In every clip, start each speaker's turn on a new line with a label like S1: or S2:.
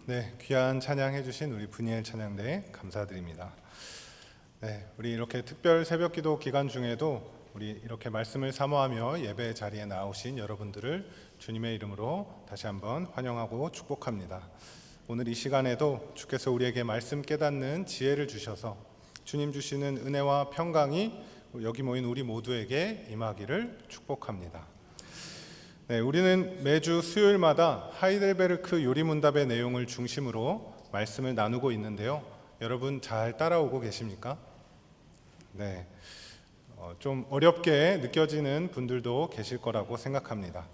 S1: 네, 귀한 찬양 해주신 우리 분이엘 찬양대 감사드립니다. 네, 우리 이렇게 특별 새벽기도 기간 중에도 우리 이렇게 말씀을 사모하며 예배 자리에 나오신 여러분들을 주님의 이름으로 다시 한번 환영하고 축복합니다. 오늘 이 시간에도 주께서 우리에게 말씀 깨닫는 지혜를 주셔서 주님 주시는 은혜와 평강이 여기 모인 우리 모두에게 임하기를 축복합니다. 네, 우리는 매주 수요일마다 하이델베르크 요리문답의 내용을 중심으로 말씀을 나누고 있는데요. 여러분 잘 따라오고 계십니까? 네, 좀 어렵게 느껴지는 분들도 계실 거라고 생각합니다.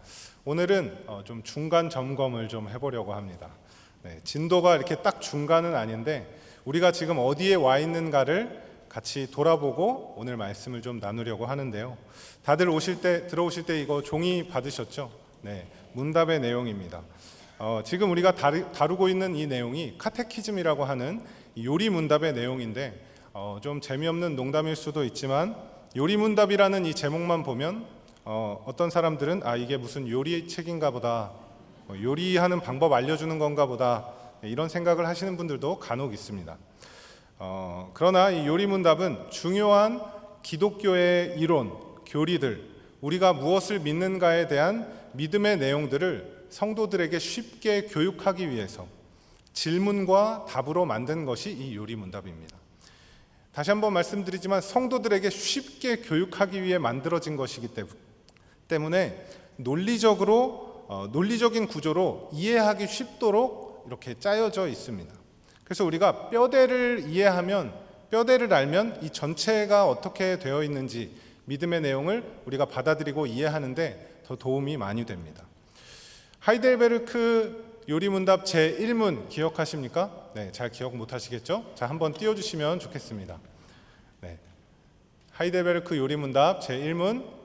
S1: 오늘은 좀 중간 점검을 좀 해보려고 합니다. 네, 진도가 이렇게 딱 중간은 아닌데 우리가 지금 어디에 와 있는가를 같이 돌아보고 오늘 말씀을 좀 나누려고 하는데요. 다들 들어오실 때 이거 종이 받으셨죠? 네, 문답의 내용입니다. 지금 우리가 다루고 있는 이 내용이 카테키즘이라고 하는 요리 문답의 내용인데 좀 재미없는 농담일 수도 있지만 요리 문답이라는 이 제목만 보면 어떤 사람들은 이게 무슨 요리 책인가 보다, 요리하는 방법 알려주는 건가 보다, 이런 생각을 하시는 분들도 간혹 있습니다. 그러나 이 요리문답은 중요한 기독교의 이론, 교리들, 우리가 무엇을 믿는가에 대한 믿음의 내용들을 성도들에게 쉽게 교육하기 위해서 질문과 답으로 만든 것이 이 요리문답입니다. 다시 한번 말씀드리지만 성도들에게 쉽게 교육하기 위해 만들어진 것이기 때문에 논리적인 구조로 이해하기 쉽도록 이렇게 짜여져 있습니다. 그래서 우리가 뼈대를 알면 이 전체가 어떻게 되어 있는지 믿음의 내용을 우리가 받아들이고 이해하는데 더 도움이 많이 됩니다. 하이델베르크 요리문답 제1문 기억하십니까? 네, 잘 기억 못하시겠죠? 자, 한번 띄워주시면 좋겠습니다. 네, 하이델베르크 요리문답 제1문.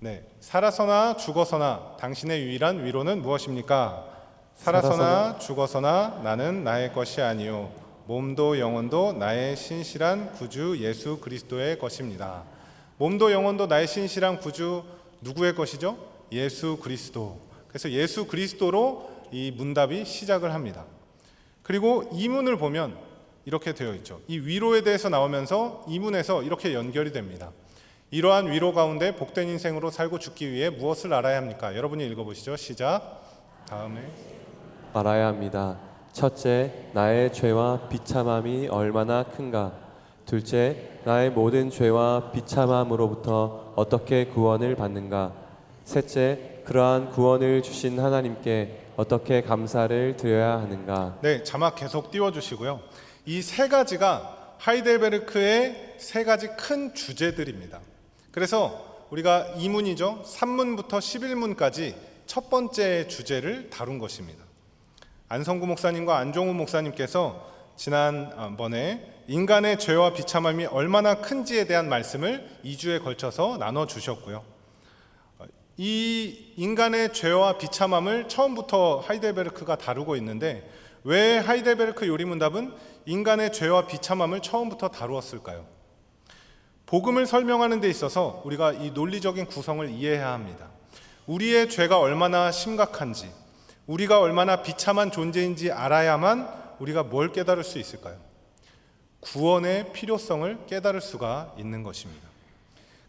S1: 네, 살아서나 죽어서나 당신의 유일한 위로는 무엇입니까? 살아서나 죽어서나 나는 나의 것이 아니요 몸도 영혼도 나의 신실한 구주 예수 그리스도의 것입니다. 몸도 영혼도 나의 신실한 구주 누구의 것이죠? 예수 그리스도. 그래서 예수 그리스도로 이 문답이 시작을 합니다. 그리고 이문을 보면 이렇게 되어 있죠. 이 위로에 대해서 나오면서 이문에서 이렇게 연결이 됩니다. 이러한 위로 가운데 복된 인생으로 살고 죽기 위해 무엇을 알아야 합니까? 여러분이 읽어보시죠. 시작. 다음에
S2: 알아야 합니다. 첫째, 나의 죄와 비참함이 얼마나 큰가. 둘째, 나의 모든 죄와 비참함으로부터 어떻게 구원을 받는가. 셋째, 그러한 구원을 주신 하나님께 어떻게 감사를 드려야 하는가.
S1: 네, 자막 계속 띄워주시고요. 이 세 가지가 하이델베르크의 세 가지 큰 주제들입니다. 그래서 우리가 2문이죠. 3문부터 11문까지 첫 번째 주제를 다룬 것입니다. 안성구 목사님과 안종우 목사님께서 지난번에 인간의 죄와 비참함이 얼마나 큰지에 대한 말씀을 2주에 걸쳐서 나눠주셨고요. 이 인간의 죄와 비참함을 처음부터 하이델베르크가 다루고 있는데 왜 하이델베르크 요리문답은 인간의 죄와 비참함을 처음부터 다루었을까요? 복음을 설명하는 데 있어서 우리가 이 논리적인 구성을 이해해야 합니다. 우리의 죄가 얼마나 심각한지, 우리가 얼마나 비참한 존재인지 알아야만 우리가 뭘 깨달을 수 있을까요? 구원의 필요성을 깨달을 수가 있는 것입니다.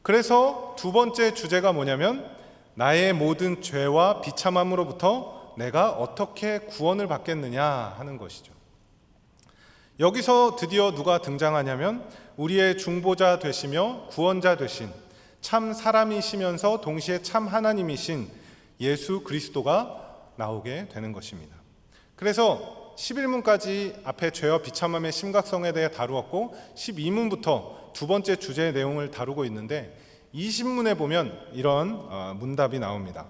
S1: 그래서 두 번째 주제가 뭐냐면 나의 모든 죄와 비참함으로부터 내가 어떻게 구원을 받겠느냐 하는 것이죠. 여기서 드디어 누가 등장하냐면 우리의 중보자 되시며 구원자 되신 참 사람이시면서 동시에 참 하나님이신 예수 그리스도가 나오게 되는 것입니다. 그래서 11문까지 앞에 죄와 비참함의 심각성에 대해 다루었고 12문부터 두 번째 주제의 내용을 다루고 있는데 20문에 보면 이런 문답이 나옵니다.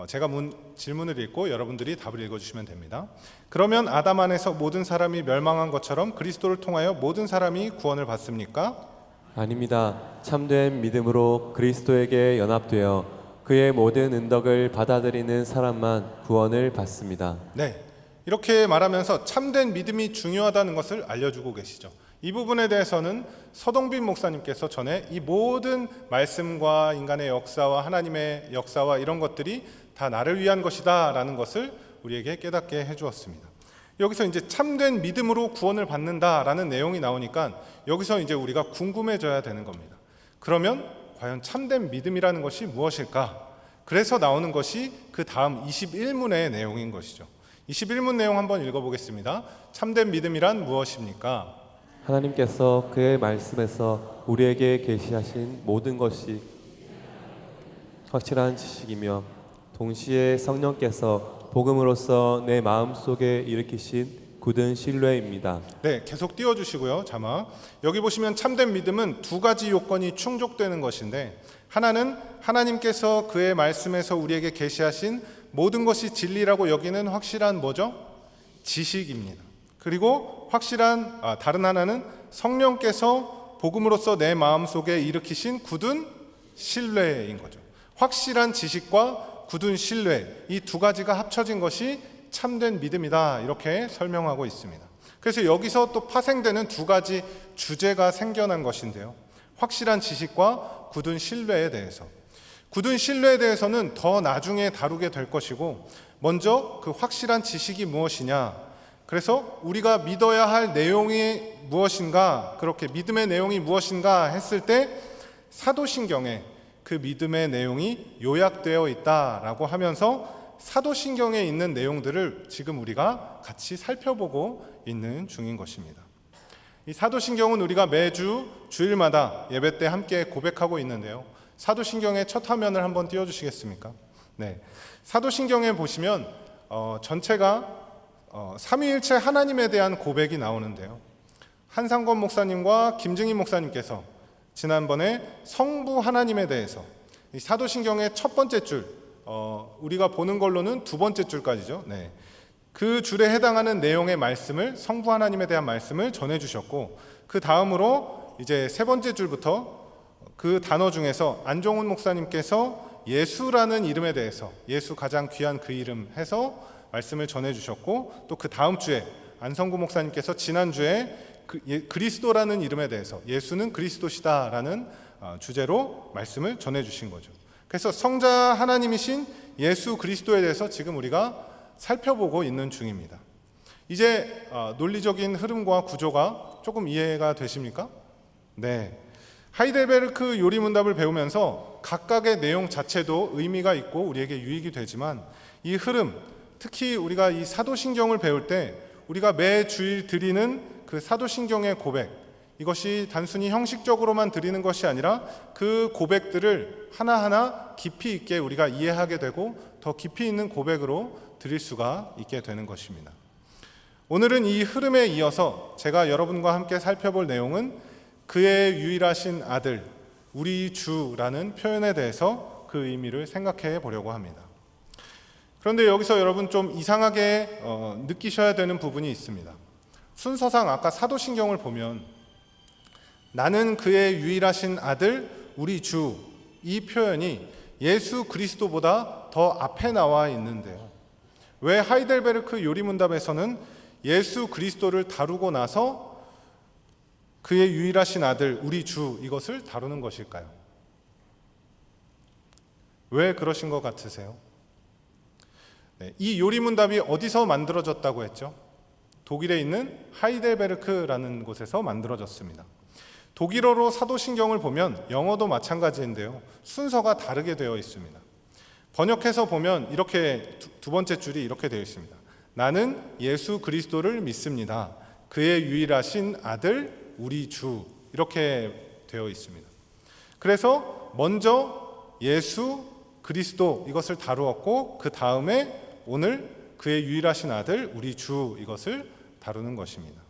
S1: 제가 질문을 읽고 여러분들이 답을 읽어주시면 됩니다. 그러면 아담 안에서 모든 사람이 멸망한 것처럼 그리스도를 통하여 모든 사람이 구원을 받습니까?
S2: 아닙니다. 참된 믿음으로 그리스도에게 연합되어 그의 모든 은덕을 받아들이는 사람만 구원을 받습니다.
S1: 네, 이렇게 말하면서 참된 믿음이 중요하다는 것을 알려주고 계시죠. 이 부분에 대해서는 서동빈 목사님께서 전에 이 모든 말씀과 인간의 역사와 하나님의 역사와 이런 것들이 다 나를 위한 것이다 라는 것을 우리에게 깨닫게 해주었습니다. 여기서 이제 참된 믿음으로 구원을 받는다라는 내용이 나오니까 여기서 이제 우리가 궁금해져야 되는 겁니다. 그러면 과연 참된 믿음이라는 것이 무엇일까? 그래서 나오는 것이 그 다음 21문의 내용인 것이죠. 21문 내용 한번 읽어보겠습니다. 참된 믿음이란 무엇입니까?
S2: 하나님께서 그의 말씀에서 우리에게 계시하신 모든 것이 확실한 지식이며 동시에 성령께서 복음으로써 내 마음속에 일으키신 굳은 신뢰입니다.
S1: 네, 계속 띄워주시고요. 자막. 여기 보시면 참된 믿음은 두 가지 요건이 충족되는 것인데, 하나는 하나님께서 그의 말씀에서 우리에게 계시하신 모든 것이 진리라고 여기는 확실한 뭐죠? 지식입니다. 그리고 다른 하나는 성령께서 복음으로써 내 마음속에 일으키신 굳은 신뢰인 거죠. 확실한 지식과 굳은 신뢰, 이 두 가지가 합쳐진 것이 참된 믿음이다, 이렇게 설명하고 있습니다. 그래서 여기서 또 파생되는 두 가지 주제가 생겨난 것인데요, 확실한 지식과 굳은 신뢰에 대해서. 굳은 신뢰에 대해서는 더 나중에 다루게 될 것이고, 먼저 그 확실한 지식이 무엇이냐, 그래서 우리가 믿어야 할 내용이 무엇인가, 그렇게 믿음의 내용이 무엇인가 했을 때 사도신경에 그 믿음의 내용이 요약되어 있다라고 하면서 사도신경에 있는 내용들을 지금 우리가 같이 살펴보고 있는 중인 것입니다. 이 사도신경은 우리가 매주 주일마다 예배 때 함께 고백하고 있는데요, 사도신경의 첫 화면을 한번 띄워주시겠습니까? 네, 사도신경에 보시면 전체가 삼위일체 하나님에 대한 고백이 나오는데요, 한상권 목사님과 김증인 목사님께서 지난번에 성부 하나님에 대해서 이 사도신경의 첫 번째 줄, 우리가 보는 걸로는 두 번째 줄까지죠. 네, 그 줄에 해당하는 내용의 말씀을, 성부 하나님에 대한 말씀을 전해주셨고, 그 다음으로 이제 세 번째 줄부터 그 단어 중에서 안종훈 목사님께서 예수라는 이름에 대해서, 예수 가장 귀한 그 이름 해서 말씀을 전해주셨고, 또 그 다음 주에 안성구 목사님께서 지난주에 그리스도라는 이름에 대해서, 예수는 그리스도시다라는 주제로 말씀을 전해주신 거죠. 그래서 성자 하나님이신 예수 그리스도에 대해서 지금 우리가 살펴보고 있는 중입니다. 이제 논리적인 흐름과 구조가 조금 이해가 되십니까? 네, 하이델베르크 요리문답을 배우면서 각각의 내용 자체도 의미가 있고 우리에게 유익이 되지만, 이 흐름, 특히 우리가 이 사도신경을 배울 때 우리가 매 주일 드리는 그 사도신경의 고백, 이것이 단순히 형식적으로만 드리는 것이 아니라 그 고백들을 하나하나 깊이 있게 우리가 이해하게 되고 더 깊이 있는 고백으로 드릴 수가 있게 되는 것입니다. 오늘은 이 흐름에 이어서 제가 여러분과 함께 살펴볼 내용은 그의 유일하신 아들, 우리 주라는 표현에 대해서 그 의미를 생각해 보려고 합니다. 그런데 여기서 여러분 좀 이상하게 느끼셔야 되는 부분이 있습니다. 순서상 아까 사도신경을 보면 나는 그의 유일하신 아들 우리 주, 이 표현이 예수 그리스도보다 더 앞에 나와 있는데요, 왜 하이델베르크 요리문답에서는 예수 그리스도를 다루고 나서 그의 유일하신 아들 우리 주, 이것을 다루는 것일까요? 왜 그러신 것 같으세요? 네, 이 요리문답이 어디서 만들어졌다고 했죠? 독일에 있는 하이델베르크라는 곳에서 만들어졌습니다. 독일어로 사도신경을 보면 영어도 마찬가지인데요, 순서가 다르게 되어 있습니다. 번역해서 보면 이렇게 두 번째 줄이 이렇게 되어 있습니다. 나는 예수 그리스도를 믿습니다. 그의 유일하신 아들 우리 주, 이렇게 되어 있습니다. 그래서 먼저 예수 그리스도 이것을 다루었고, 그 다음에 오늘 그의 유일하신 아들 우리 주, 이것을 다루는 것입니다.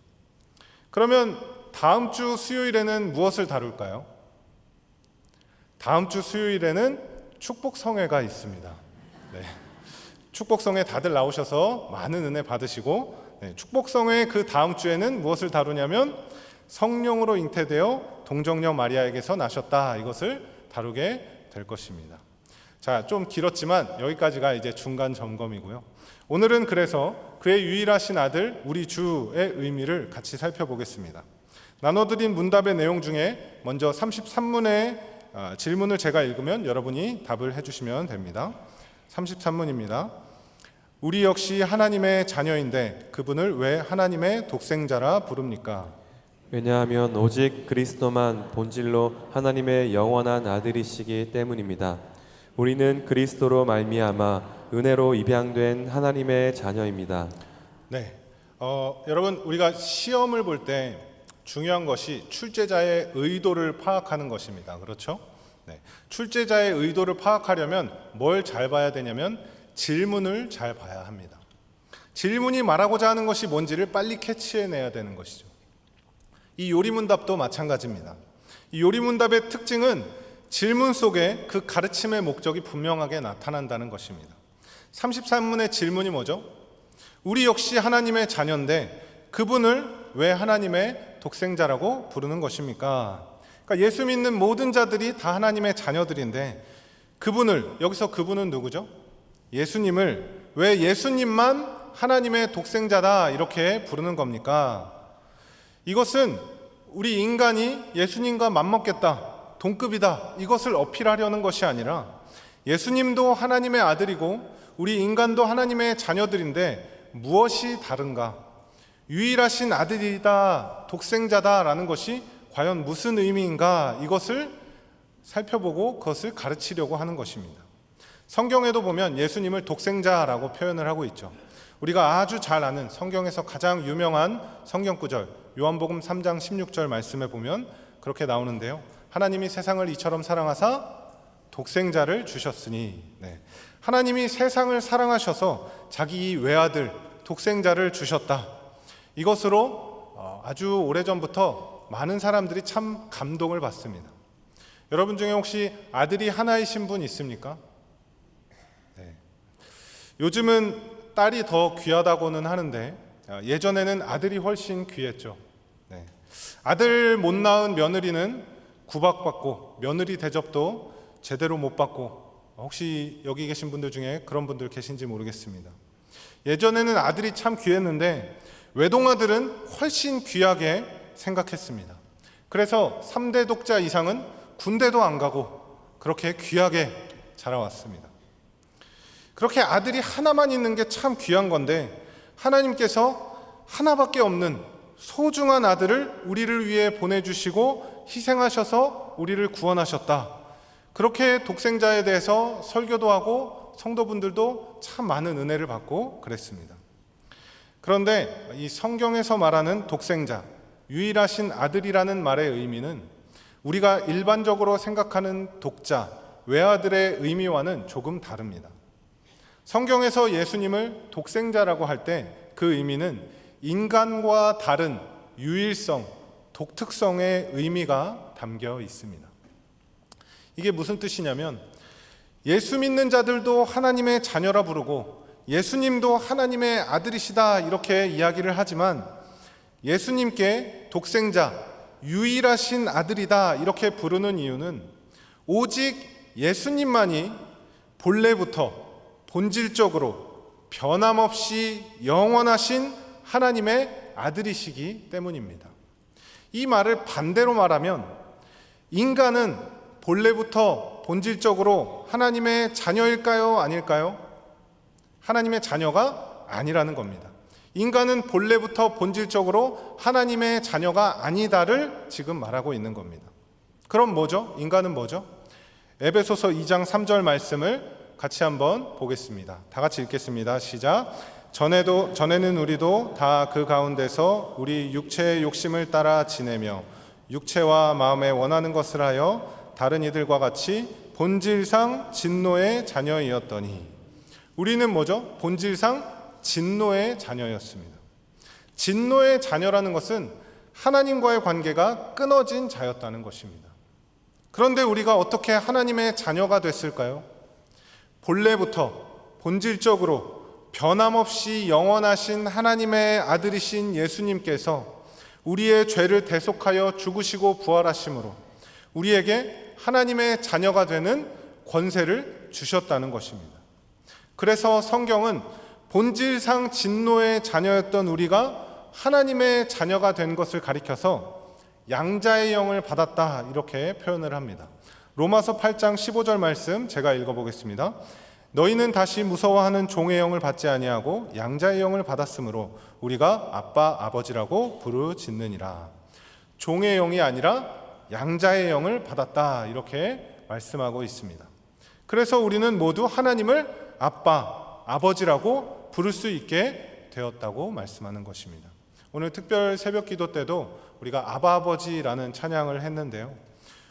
S1: 그러면 다음 주 수요일에는 무엇을 다룰까요? 다음 주 수요일에는 축복성회가 있습니다. 네, 축복성회 다들 나오셔서 많은 은혜 받으시고, 축복성회 그 다음 주에는 무엇을 다루냐면 성령으로 잉태되어 동정녀 마리아에게서 나셨다, 이것을 다루게 될 것입니다. 자, 좀 길었지만 여기까지가 이제 중간 점검이고요. 오늘은 그래서 그의 유일하신 아들 우리 주의 의미를 같이 살펴보겠습니다. 나눠드린 문답의 내용 중에 먼저 33문의 질문을 제가 읽으면 여러분이 답을 해주시면 됩니다. 33문입니다. 우리 역시 하나님의 자녀인데 그분을 왜 하나님의 독생자라 부릅니까?
S2: 왜냐하면 오직 그리스도만 본질로 하나님의 영원한 아들이시기 때문입니다. 우리는 그리스도로 말미암아 은혜로 입양된 하나님의 자녀입니다.
S1: 네, 여러분 우리가 시험을 볼 때 중요한 것이 출제자의 의도를 파악하는 것입니다. 그렇죠? 네, 출제자의 의도를 파악하려면 뭘 잘 봐야 되냐면 질문을 잘 봐야 합니다. 질문이 말하고자 하는 것이 뭔지를 빨리 캐치해내야 되는 것이죠. 이 요리문답도 마찬가지입니다. 이 요리문답의 특징은 질문 속에 그 가르침의 목적이 분명하게 나타난다는 것입니다. 33문의 질문이 뭐죠? 우리 역시 하나님의 자녀인데 그분을 왜 하나님의 독생자라고 부르는 것입니까? 그러니까 예수 믿는 모든 자들이 다 하나님의 자녀들인데 그분을, 여기서 그분은 누구죠? 예수님을 왜 예수님만 하나님의 독생자다 이렇게 부르는 겁니까? 이것은 우리 인간이 예수님과 맞먹겠다, 동급이다 이것을 어필하려는 것이 아니라 예수님도 하나님의 아들이고 우리 인간도 하나님의 자녀들인데 무엇이 다른가? 유일하신 아들이다, 독생자다라는 것이 과연 무슨 의미인가? 이것을 살펴보고 그것을 가르치려고 하는 것입니다. 성경에도 보면 예수님을 독생자라고 표현을 하고 있죠. 우리가 아주 잘 아는 성경에서 가장 유명한 성경 구절 요한복음 3장 16절 말씀에 보면 그렇게 나오는데요. 하나님이 세상을 이처럼 사랑하사 독생자를 주셨으니, 네. 하나님이 세상을 사랑하셔서 자기 외아들 독생자를 주셨다. 이것으로 아주 오래전부터 많은 사람들이 참 감동을 받습니다. 여러분 중에 혹시 아들이 하나이신 분 있습니까? 네. 요즘은 딸이 더 귀하다고는 하는데 예전에는 아들이 훨씬 귀했죠. 네. 아들 못 낳은 며느리는 구박받고 며느리 대접도 제대로 못 받고, 혹시 여기 계신 분들 중에 그런 분들 계신지 모르겠습니다. 예전에는 아들이 참 귀했는데 외동아들은 훨씬 귀하게 생각했습니다. 그래서 3대 독자 이상은 군대도 안 가고 그렇게 귀하게 자라왔습니다. 그렇게 아들이 하나만 있는 게 참 귀한 건데 하나님께서 하나밖에 없는 소중한 아들을 우리를 위해 보내주시고 희생하셔서 우리를 구원하셨다. 그렇게 독생자에 대해서 설교도 하고 성도분들도 참 많은 은혜를 받고 그랬습니다. 그런데 이 성경에서 말하는 독생자, 유일하신 아들이라는 말의 의미는 우리가 일반적으로 생각하는 독자, 외아들의 의미와는 조금 다릅니다. 성경에서 예수님을 독생자라고 할 때 그 의미는 인간과 다른 유일성, 독특성의 의미가 담겨 있습니다. 이게 무슨 뜻이냐면 예수 믿는 자들도 하나님의 자녀라 부르고 예수님도 하나님의 아들이시다 이렇게 이야기를 하지만 예수님께 독생자, 유일하신 아들이다 이렇게 부르는 이유는 오직 예수님만이 본래부터 본질적으로 변함없이 영원하신 하나님의 아들이시기 때문입니다. 이 말을 반대로 말하면 인간은 본래부터 본질적으로 하나님의 자녀일까요? 아닐까요? 하나님의 자녀가 아니라는 겁니다. 인간은 본래부터 본질적으로 하나님의 자녀가 아니다를 지금 말하고 있는 겁니다. 그럼 뭐죠? 인간은 뭐죠? 에베소서 2장 3절 말씀을 같이 한번 보겠습니다. 다 같이 읽겠습니다. 시작. 전에는 우리도 다 그 가운데서 우리 육체의 욕심을 따라 지내며 육체와 마음에 원하는 것을 하여 다른 이들과 같이 본질상 진노의 자녀이었더니, 우리는 뭐죠? 본질상 진노의 자녀였습니다. 진노의 자녀라는 것은 하나님과의 관계가 끊어진 자였다는 것입니다. 그런데 우리가 어떻게 하나님의 자녀가 됐을까요? 본래부터 본질적으로 변함없이 영원하신 하나님의 아들이신 예수님께서 우리의 죄를 대속하여 죽으시고 부활하심으로 우리에게 하나님의 자녀가 되는 권세를 주셨다는 것입니다. 그래서 성경은 본질상 진노의 자녀였던 우리가 하나님의 자녀가 된 것을 가리켜서 양자의 영을 받았다 이렇게 표현을 합니다. 로마서 8장 15절 말씀 제가 읽어보겠습니다. 너희는 다시 무서워하는 종의 영을 받지 아니하고 양자의 영을 받았으므로 우리가 아빠 아버지라고 부르짖느니라. 종의 영이 아니라 양자의 영을 받았다 이렇게 말씀하고 있습니다. 그래서 우리는 모두 하나님을 아빠 아버지라고 부를 수 있게 되었다고 말씀하는 것입니다. 오늘 특별 새벽 기도 때도 우리가 아바 아버지라는 찬양을 했는데요,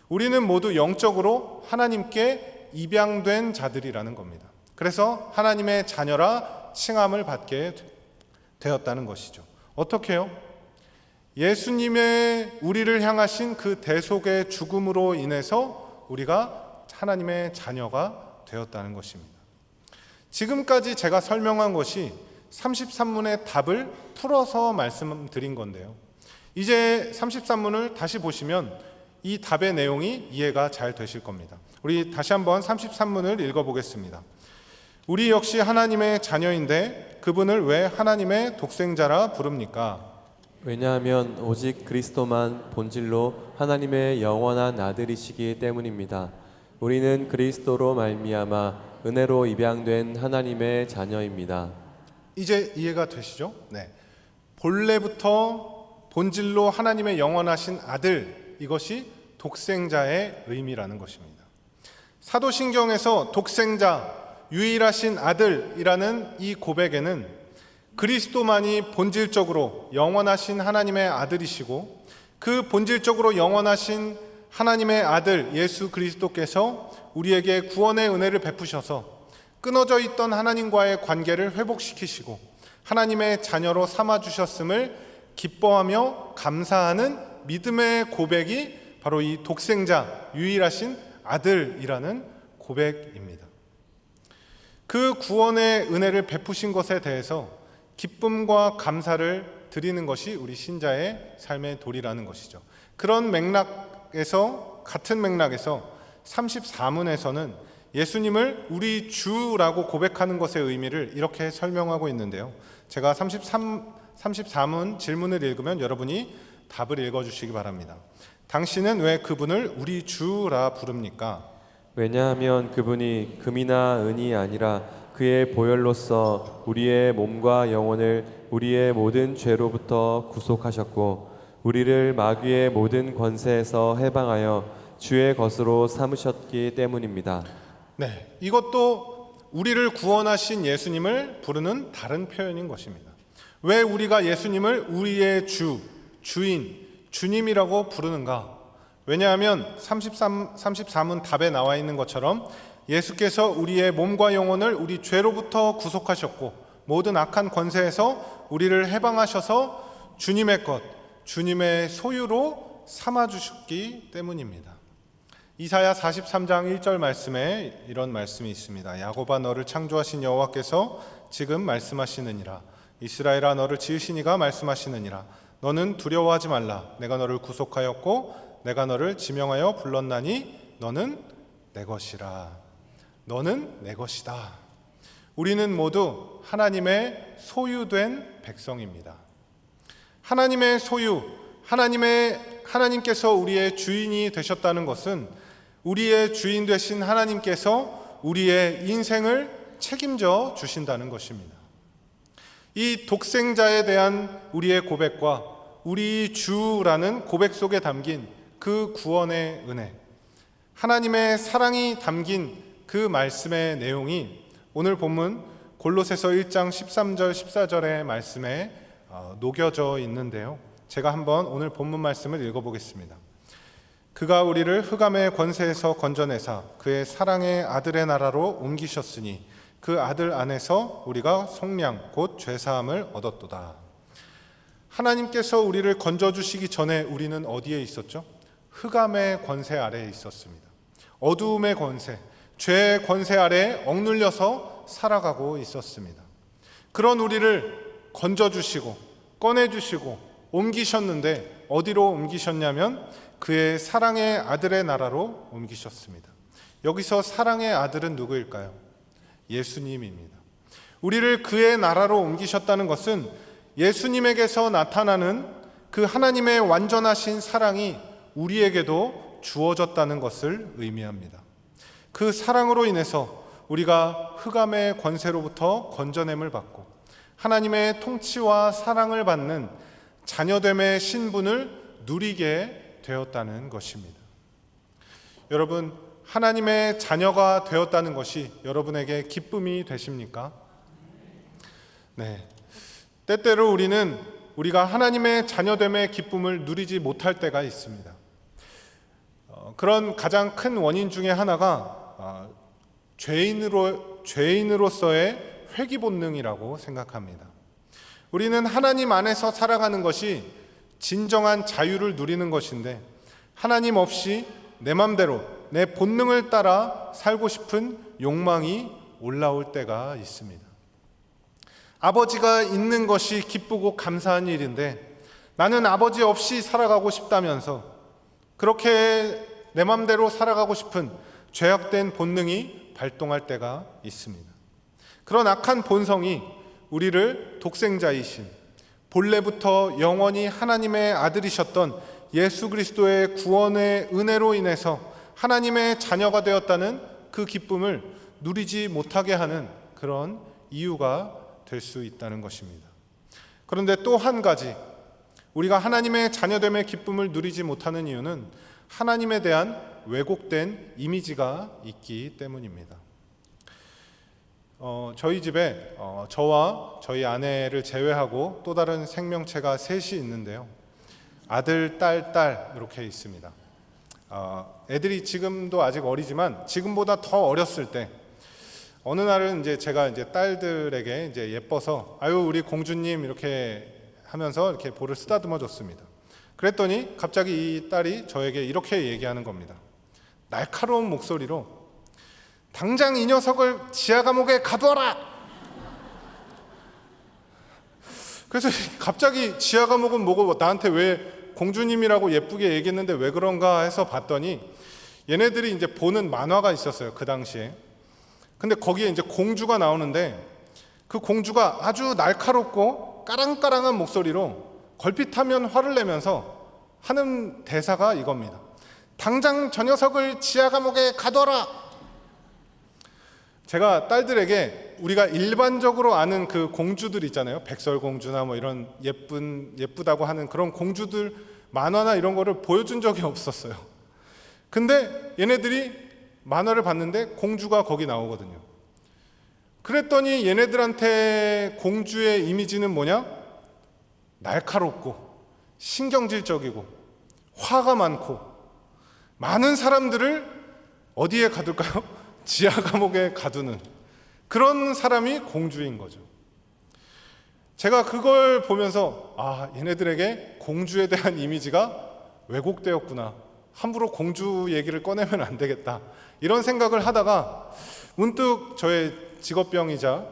S1: 우리는 모두 영적으로 하나님께 입양된 자들이라는 겁니다. 그래서 하나님의 자녀라 칭함을 받게 되었다는 것이죠. 어떻게요? 예수님의 우리를 향하신 그 대속의 죽음으로 인해서 우리가 하나님의 자녀가 되었다는 것입니다. 지금까지 제가 설명한 것이 33문의 답을 풀어서 말씀드린 건데요, 이제 33문을 다시 보시면 이 답의 내용이 이해가 잘 되실 겁니다. 우리 다시 한번 33문을 읽어보겠습니다. 우리 역시 하나님의 자녀인데 그분을 왜 하나님의 독생자라 부릅니까?
S2: 왜냐하면 오직 그리스도만 본질로 하나님의 영원한 아들이시기 때문입니다. 우리는 그리스도로 말미암아 은혜로 입양된 하나님의 자녀입니다.
S1: 이제 이해가 되시죠? 네. 본래부터 본질로 하나님의 영원하신 아들, 이것이 독생자의 의미라는 것입니다. 사도신경에서 독생자, 유일하신 아들이라는 이 고백에는 그리스도만이 본질적으로 영원하신 하나님의 아들이시고, 그 본질적으로 영원하신 하나님의 아들 예수 그리스도께서 우리에게 구원의 은혜를 베푸셔서 끊어져 있던 하나님과의 관계를 회복시키시고 하나님의 자녀로 삼아주셨음을 기뻐하며 감사하는 믿음의 고백이 바로 이 독생자, 유일하신 아들이라는 고백입니다. 그 구원의 은혜를 베푸신 것에 대해서 기쁨과 감사를 드리는 것이 우리 신자의 삶의 도리라는 것이죠. 그런 맥락에서, 같은 맥락에서 34문에서는 예수님을 우리 주라고 고백하는 것의 의미를 이렇게 설명하고 있는데요, 제가 34문 질문을 읽으면 여러분이 답을 읽어주시기 바랍니다. 당신은 왜 그분을 우리 주라 부릅니까?
S2: 왜냐하면 그분이 금이나 은이 아니라 그의 보혈로서 우리의 몸과 영혼을 우리의 모든 죄로부터 구속하셨고 우리를 마귀의 모든 권세에서 해방하여 주의 것으로 삼으셨기 때문입니다.
S1: 네, 이것도 우리를 구원하신 예수님을 부르는 다른 표현인 것입니다. 왜 우리가 예수님을 우리의 주인, 주님이라고 부르는가? 왜냐하면 34문 답에 나와 있는 것처럼 예수께서 우리의 몸과 영혼을 우리 죄로부터 구속하셨고 모든 악한 권세에서 우리를 해방하셔서 주님의 것, 주님의 소유로 삼아주셨기 때문입니다. 이사야 43장 1절 말씀에 이런 말씀이 있습니다. 야곱아 너를 창조하신 여호와께서 지금 말씀하시느니라. 이스라엘아 너를 지으신 이가 말씀하시느니라. 너는 두려워하지 말라. 내가 너를 구속하였고 내가 너를 지명하여 불렀나니 너는 내 것이라. 너는 내 것이다. 우리는 모두 하나님의 소유된 백성입니다. 하나님의 소유, 하나님께서 우리의 주인이 되셨다는 것은 우리의 주인 되신 하나님께서 우리의 인생을 책임져 주신다는 것입니다. 이 독생자에 대한 우리의 고백과 우리 주라는 고백 속에 담긴 그 구원의 은혜, 하나님의 사랑이 담긴 그 말씀의 내용이 오늘 본문 골로새서 1장 13절 14절의 말씀에 녹여져 있는데요, 제가 한번 오늘 본문 말씀을 읽어보겠습니다. 그가 우리를 흑암의 권세에서 건져내사 그의 사랑의 아들의 나라로 옮기셨으니 그 아들 안에서 우리가 속량 곧 죄사함을 얻었도다. 하나님께서 우리를 건져주시기 전에 우리는 어디에 있었죠? 흑암의 권세 아래에 있었습니다. 어두움의 권세, 죄의 권세 아래에 억눌려서 살아가고 있었습니다. 그런 우리를 건져주시고 꺼내주시고 옮기셨는데 어디로 옮기셨냐면 그의 사랑의 아들의 나라로 옮기셨습니다. 여기서 사랑의 아들은 누구일까요? 예수님입니다. 우리를 그의 나라로 옮기셨다는 것은 예수님에게서 나타나는 그 하나님의 완전하신 사랑이 우리에게도 주어졌다는 것을 의미합니다. 그 사랑으로 인해서 우리가 흑암의 권세로부터 건져냄을 받고 하나님의 통치와 사랑을 받는 자녀됨의 신분을 누리게 되었다는 것입니다. 여러분, 하나님의 자녀가 되었다는 것이 여러분에게 기쁨이 되십니까? 네. 때때로 우리가 하나님의 자녀됨의 기쁨을 누리지 못할 때가 있습니다. 그런 가장 큰 원인 중에 하나가 죄인으로서의 회귀 본능이라고 생각합니다. 우리는 하나님 안에서 살아가는 것이 진정한 자유를 누리는 것인데 하나님 없이 내 맘대로 내 본능을 따라 살고 싶은 욕망이 올라올 때가 있습니다. 아버지가 있는 것이 기쁘고 감사한 일인데 나는 아버지 없이 살아가고 싶다면서 그렇게 내 맘대로 살아가고 싶은 죄악된 본능이 발동할 때가 있습니다. 그런 악한 본성이 우리를 독생자이신 본래부터 영원히 하나님의 아들이셨던 예수 그리스도의 구원의 은혜로 인해서 하나님의 자녀가 되었다는 그 기쁨을 누리지 못하게 하는 그런 이유가 될 수 있다는 것입니다. 그런데 또 한 가지, 우리가 하나님의 자녀됨의 기쁨을 누리지 못하는 이유는 하나님에 대한 왜곡된 이미지가 있기 때문입니다. 저희 집에 저와 저희 아내를 제외하고 또 다른 생명체가 셋이 있는데요. 아들, 딸 이렇게 있습니다. 애들이 지금도 아직 어리지만 지금보다 더 어렸을 때 어느 날은 제가 딸들에게 예뻐서 아유 우리 공주님 이렇게 하면서 이렇게 볼을 쓰다듬어 줬습니다. 그랬더니 갑자기 이 딸이 저에게 이렇게 얘기하는 겁니다. 날카로운 목소리로 당장 이 녀석을 지하 감옥에 가두어라. 그래서 갑자기 지하 감옥은 뭐고 나한테 왜 공주님이라고 예쁘게 얘기했는데 왜 그런가 해서 봤더니 얘네들이 보는 만화가 있었어요. 그 당시에. 근데 거기에 공주가 나오는데 그 공주가 아주 날카롭고 까랑까랑한 목소리로 걸핏하면 화를 내면서 하는 대사가 이겁니다. 당장 저 녀석을 지하 감옥에 가둬라. 제가 딸들에게 우리가 일반적으로 아는 그 공주들 있잖아요. 백설공주나 뭐 이런 예쁘다고 하는 그런 공주들 만화나 이런 거를 보여준 적이 없었어요. 근데 얘네들이 만화를 봤는데 공주가 거기 나오거든요. 그랬더니 얘네들한테 공주의 이미지는 뭐냐? 날카롭고 신경질적이고 화가 많고 많은 사람들을 어디에 가둘까요? 지하 감옥에 가두는 그런 사람이 공주인 거죠. 제가 그걸 보면서 얘네들에게 공주에 대한 이미지가 왜곡되었구나. 함부로 공주 얘기를 꺼내면 안 되겠다. 이런 생각을 하다가 문득 저의 직업병이자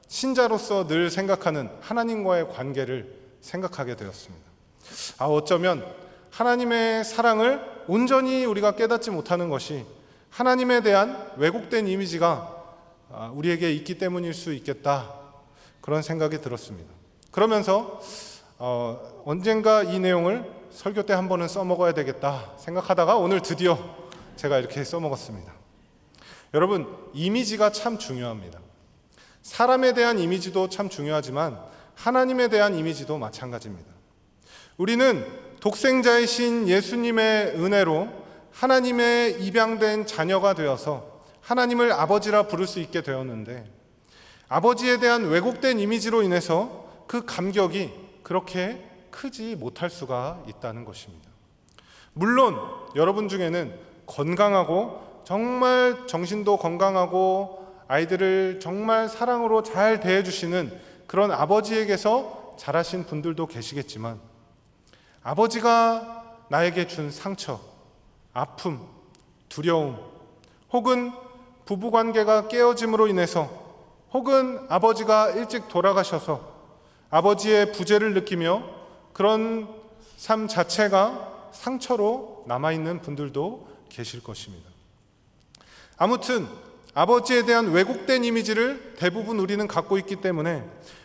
S1: 신자로서 늘 생각하는 하나님과의 관계를 생각하게 되었습니다. 어쩌면 하나님의 사랑을 온전히 우리가 깨닫지 못하는 것이 하나님에 대한 왜곡된 이미지가 우리에게 있기 때문일 수 있겠다. 그런 생각이 들었습니다. 그러면서 언젠가 이 내용을 설교 때 한 번은 써먹어야 되겠다 생각하다가 오늘 드디어 제가 이렇게 써먹었습니다. 여러분, 이미지가 참 중요합니다. 사람에 대한 이미지도 참 중요하지만 하나님에 대한 이미지도 마찬가지입니다. 우리는 독생자이신 예수님의 은혜로 하나님의 입양된 자녀가 되어서 하나님을 아버지라 부를 수 있게 되었는데 아버지에 대한 왜곡된 이미지로 인해서 그 감격이 그렇게 크지 못할 수가 있다는 것입니다. 물론 여러분 중에는 건강하고 정말 정신도 건강하고 아이들을 정말 사랑으로 잘 대해주시는 그런 아버지에게서 자라신 분들도 계시겠지만 아버지가 나에게 준 상처, 아픔, 두려움 혹은 부부관계가 깨어짐으로 인해서 혹은 아버지가 일찍 돌아가셔서 아버지의 부재를 느끼며 그런 삶 자체가 상처로 남아있는 분들도 계실 것입니다. 아무튼 아버지에 대한 왜곡된 이미지를 대부분 우리는 갖고 있기 때문에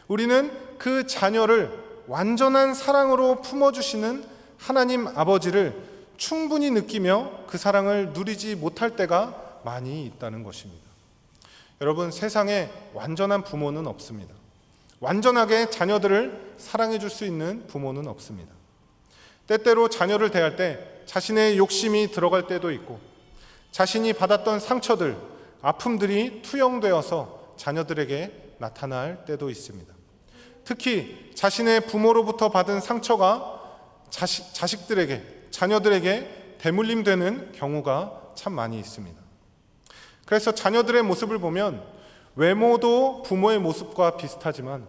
S1: 우리는 그 자녀를 완전한 사랑으로 품어주시는 하나님 아버지를 충분히 느끼며 그 사랑을 누리지 못할 때가 많이 있다는 것입니다. 여러분, 세상에 완전한 부모는 없습니다. 완전하게 자녀들을 사랑해 줄 수 있는 부모는 없습니다. 때때로 자녀를 대할 때 자신의 욕심이 들어갈 때도 있고, 자신이 받았던 상처들, 아픔들이 투영되어서 자녀들에게 나타날 때도 있습니다. 특히 자신의 부모로부터 받은 상처가 자식들에게, 자녀들에게 대물림되는 경우가 참 많이 있습니다. 그래서 자녀들의 모습을 보면 외모도 부모의 모습과 비슷하지만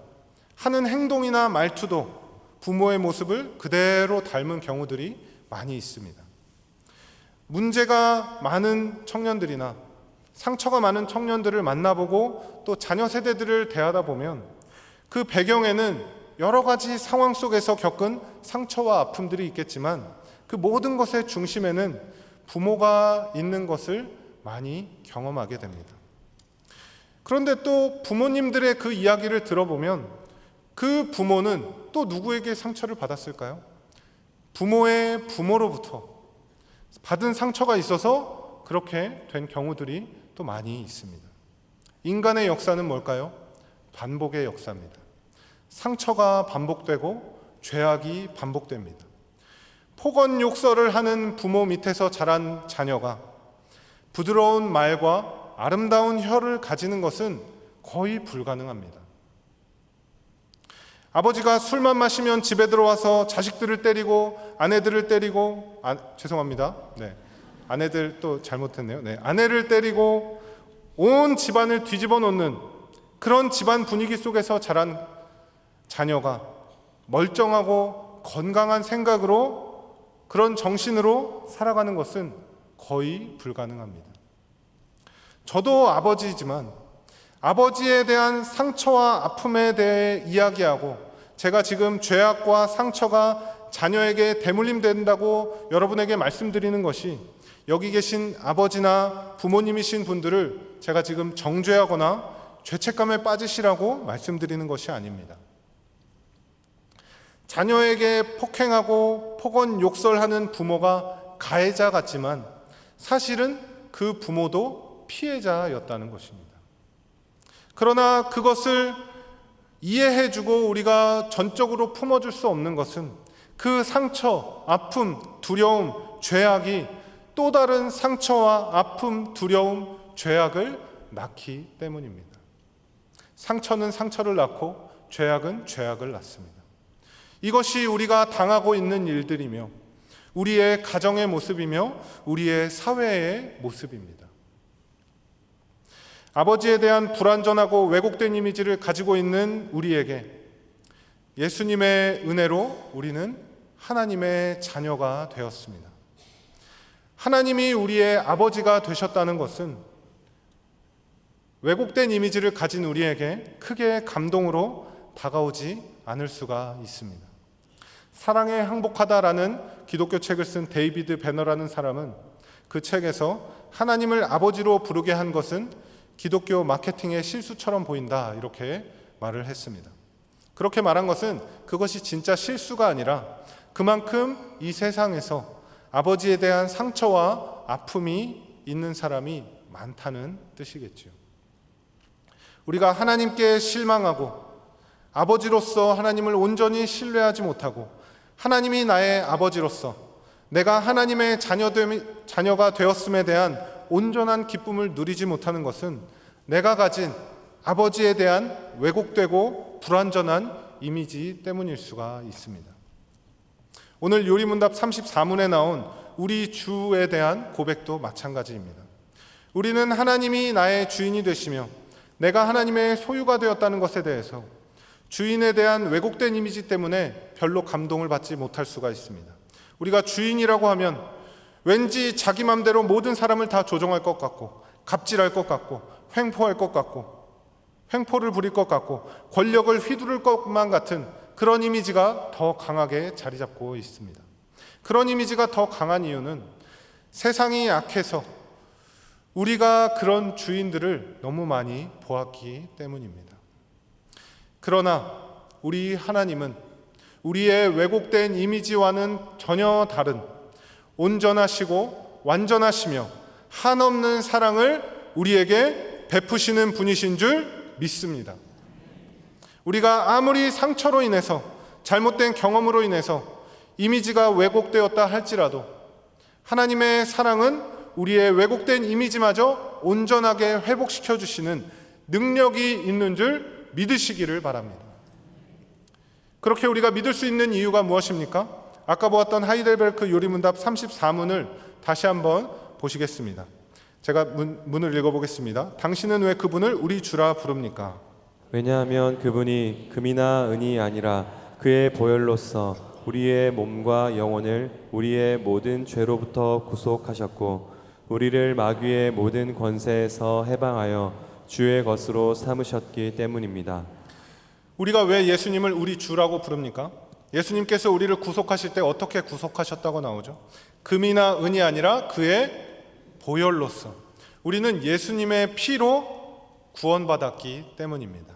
S1: 하는 행동이나 말투도 부모의 모습을 그대로 닮은 경우들이 많이 있습니다. 문제가 많은 청년들이나 상처가 많은 청년들을 만나보고 또 자녀 세대들을 대하다 보면 그 배경에는 여러 가지 상황 속에서 겪은 상처와 아픔들이 있겠지만 그 모든 것의 중심에는 부모가 있는 것을 많이 경험하게 됩니다. 그런데 또 부모님들의 그 이야기를 들어보면 그 부모는 또 누구에게 상처를 받았을까요? 부모의 부모로부터 받은 상처가 있어서 그렇게 된 경우들이 또 많이 있습니다. 인간의 역사는 뭘까요? 반복의 역사입니다. 상처가 반복되고 죄악이 반복됩니다. 폭언 욕설을 하는 부모 밑에서 자란 자녀가 부드러운 말과 아름다운 혀를 가지는 것은 거의 불가능합니다. 아버지가 술만 마시면 집에 들어와서 자식들을 때리고 아내들을 때리고 죄송합니다. 네, 아내들 또 잘못했네요. 네, 아내를 때리고 온 집안을 뒤집어 놓는 그런 집안 분위기 속에서 자란 자녀가 멀쩡하고 건강한 생각으로 그런 정신으로 살아가는 것은 거의 불가능합니다. 저도 아버지이지만 아버지에 대한 상처와 아픔에 대해 이야기하고 제가 지금 죄악과 상처가 자녀에게 대물림된다고 여러분에게 말씀드리는 것이 여기 계신 아버지나 부모님이신 분들을 제가 지금 정죄하거나 죄책감에 빠지시라고 말씀드리는 것이 아닙니다. 자녀에게 폭행하고 폭언 욕설하는 부모가 가해자 같지만 사실은 그 부모도 피해자였다는 것입니다. 그러나 그것을 이해해주고 우리가 전적으로 품어줄 수 없는 것은 그 상처, 아픔, 두려움, 죄악이 또 다른 상처와 아픔, 두려움, 죄악을 낳기 때문입니다. 상처는 상처를 낳고 죄악은 죄악을 낳습니다. 이것이 우리가 당하고 있는 일들이며 우리의 가정의 모습이며 우리의 사회의 모습입니다. 아버지에 대한 불완전하고 왜곡된 이미지를 가지고 있는 우리에게 예수님의 은혜로 우리는 하나님의 자녀가 되었습니다. 하나님이 우리의 아버지가 되셨다는 것은 왜곡된 이미지를 가진 우리에게 크게 감동으로 다가오지 않을 수가 있습니다. 사랑에 항복하다라는 기독교 책을 쓴 데이비드 배너라는 사람은 그 책에서 하나님을 아버지로 부르게 한 것은 기독교 마케팅의 실수처럼 보인다 이렇게 말을 했습니다. 그렇게 말한 것은 그것이 진짜 실수가 아니라 그만큼 이 세상에서 아버지에 대한 상처와 아픔이 있는 사람이 많다는 뜻이겠지요. 우리가 하나님께 실망하고 아버지로서 하나님을 온전히 신뢰하지 못하고 하나님이 나의 아버지로서 내가 하나님의 자녀가 되었음에 대한 온전한 기쁨을 누리지 못하는 것은 내가 가진 아버지에 대한 왜곡되고 불완전한 이미지 때문일 수가 있습니다. 오늘 요리문답 34문에 나온 우리 주에 대한 고백도 마찬가지입니다. 우리는 하나님이 나의 주인이 되시며 내가 하나님의 소유가 되었다는 것에 대해서 주인에 대한 왜곡된 이미지 때문에 별로 감동을 받지 못할 수가 있습니다. 우리가 주인이라고 하면 왠지 자기 맘대로 모든 사람을 다 조종할 것 같고 갑질할 것 같고 횡포할 것 같고 횡포를 부릴 것 같고 권력을 휘두를 것만 같은 그런 이미지가 더 강하게 자리 잡고 있습니다. 그런 이미지가 더 강한 이유는 세상이 악해서 우리가 그런 주인들을 너무 많이 보았기 때문입니다. 그러나 우리 하나님은 우리의 왜곡된 이미지와는 전혀 다른 온전하시고 완전하시며 한없는 사랑을 우리에게 베푸시는 분이신 줄 믿습니다. 우리가 아무리 상처로 인해서 잘못된 경험으로 인해서 이미지가 왜곡되었다 할지라도 하나님의 사랑은 우리의 왜곡된 이미지마저 온전하게 회복시켜 주시는 능력이 있는 줄 믿으시기를 바랍니다. 그렇게 우리가 믿을 수 있는 이유가 무엇입니까? 아까 보았던 하이델베르크 요리문답 34문을 다시 한번 보시겠습니다. 제가 문을 읽어보겠습니다. 당신은 왜 그분을 우리 주라 부릅니까?
S2: 왜냐하면 그분이 금이나 은이 아니라 그의 보혈로서 우리의 몸과 영혼을 우리의 모든 죄로부터 구속하셨고 우리를 마귀의 모든 권세에서 해방하여 주의 것으로 삼으셨기 때문입니다.
S1: 우리가 왜 예수님을 우리 주라고 부릅니까? 예수님께서 우리를 구속하실 때 어떻게 구속하셨다고 나오죠? 금이나 은이 아니라 그의 보혈로서 우리는 예수님의 피로 구원받았기 때문입니다.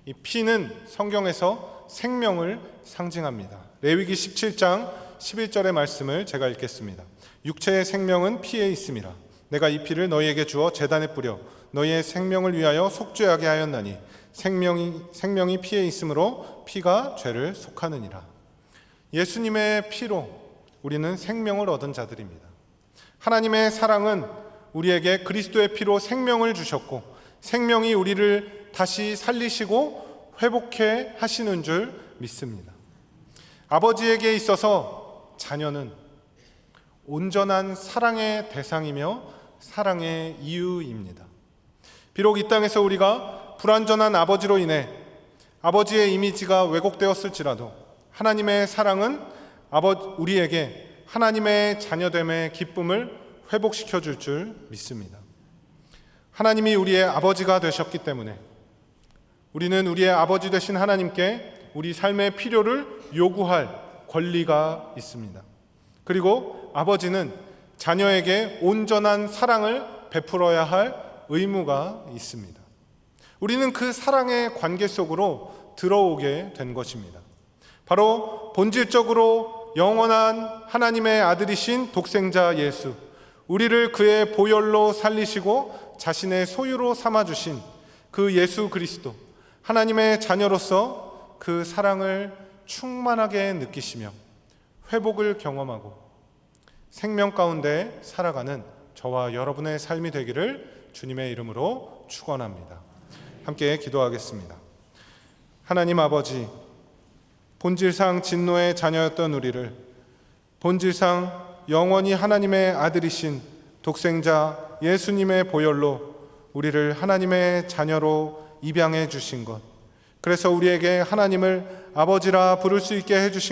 S1: 이 피는 성경에서 생명을 상징합니다. 레위기 17장 11절의 말씀을 제가 읽겠습니다. 육체의 생명은 피에 있음이라. 내가 이 피를 너희에게 주어 제단에 뿌려 너희의 생명을 위하여 속죄하게 하였나니 생명이 피에 있으므로 피가 죄를 속하느니라. 예수님의 피로 우리는 생명을 얻은 자들입니다. 하나님의 사랑은 우리에게 그리스도의 피로 생명을 주셨고 생명이 우리를 다시 살리시고 회복해 하시는 줄 믿습니다. 아버지에게 있어서 자녀는 온전한 사랑의 대상이며 사랑의 이유입니다. 비록 이 땅에서 우리가 불완전한 아버지로 인해 아버지의 이미지가 왜곡되었을지라도 하나님의 사랑은 우리에게 하나님의 자녀됨의 기쁨을 회복시켜 줄 줄 믿습니다. 하나님이 우리의 아버지가 되셨기 때문에 우리는 우리의 아버지 되신 하나님께 우리 삶의 필요를 요구할 권리가 있습니다. 그리고 아버지는 자녀에게 온전한 사랑을 베풀어야 할 의무가 있습니다. 우리는 그 사랑의 관계 속으로 들어오게 된 것입니다. 바로 본질적으로 영원한 하나님의 아들이신 독생자 예수, 우리를 그의 보혈로 살리시고 자신의 소유로 삼아주신 그 예수 그리스도, 하나님의 자녀로서 그 사랑을 충만하게 느끼시며 회복을 경험하고 생명 가운데 살아가는 저와 여러분의 삶이 되기를 주님의 이름으로 축원합니다. 함께 기도하겠습니다. 하나님 아버지, 본질상 진노의 자녀였던 우리를 본질상 영원히 하나님의 아들이신 독생자 예수님의 보혈로 우리를 하나님의 자녀로 입양해 주신 것, 그래서 우리에게 하나님을 아버지라 부를 수 있게 해주신